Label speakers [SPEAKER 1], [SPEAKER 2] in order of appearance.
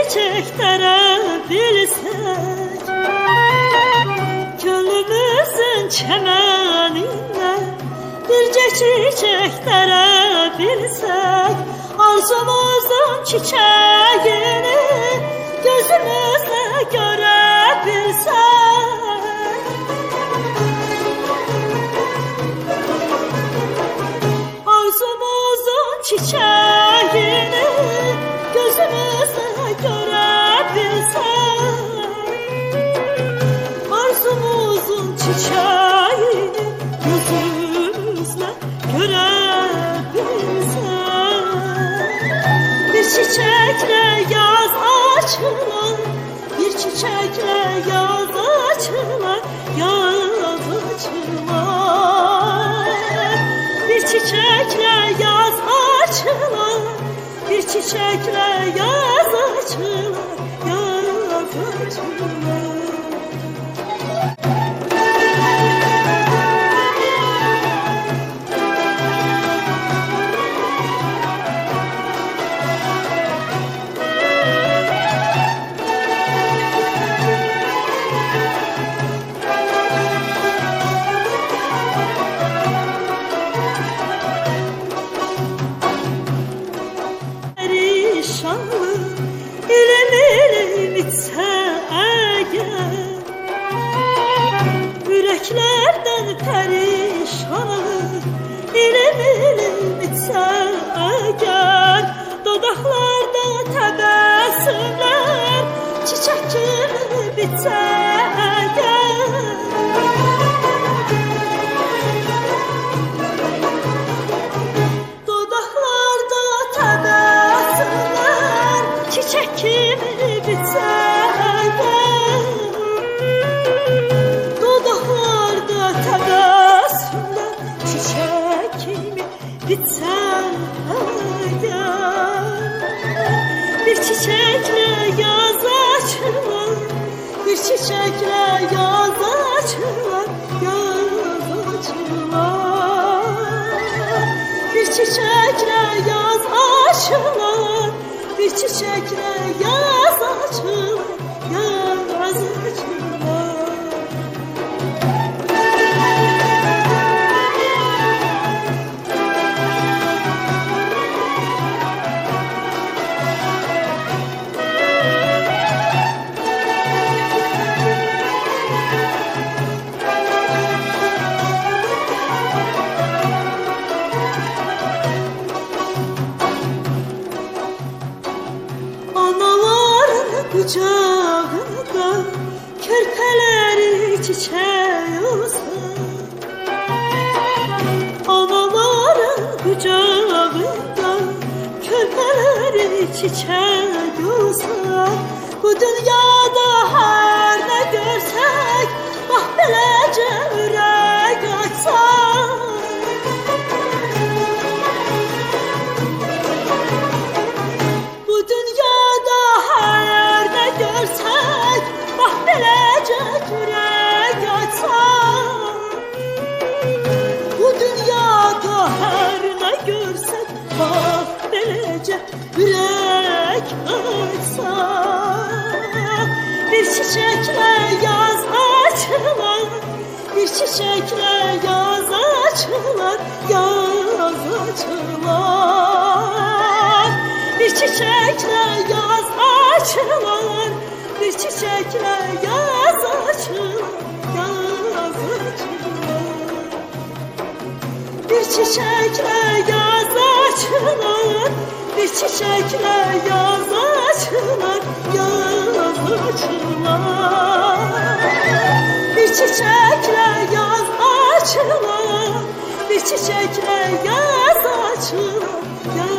[SPEAKER 1] çiçeklere bilsek, gönlümüzün çemeninde birce çiçeklere bilsek, arzumuzun çiçeğini gözümüzle görebilsek. Arzumuzun çiçeğini gözümüzle görebilsek. Arzumuzun çiçeğini gözümüzle görebilsek. Bir çiçekle yaz açılan, bir çiçekle yaz açılan, yaz açılan. Bir çiçekle yaz açılan, bir çiçekle yaz açılan, yaz açılan. İlim ilim içse eğer, yüreklerden perişanım. İlim ilim içse eğer, dodaklarda tebessümler çiçek gibi bitse eğer. Dodaklarda tebessümler çiçek gibi bitse eğer. Dudaklarda tebessümler çiçek gibi bitse eğer. Bir çiçekle yaz açılan, bir çiçekle yaz açılan, yaz açılan. Bir çiçekle yaz açılan, bir çiçekle yaz açılan, yaz açılan. Kucağında körpeleri çiçeği olsun. Anaların kucağında körpeleri çiçeği olsun. Bu dünyada her ne görsek, bak belece yürek açsak. Bu dünyada her ne görsek, bak belece yürek açsak. Bu dünyada her ne görsek, bak belece yürek açsak. Bir çiçekle yaz açılan, bir çiçekle yaz açılan, yaz açılan. Bir çiçekle yaz açılan, bir çiçekle yaz açılan, yaz açılan. Bir çiçekle yaz açılan, bir çiçekle yaz açılan, yaz açılan. Bir çiçekle yaz açılan, bir çiçekle yaz açılan, yaz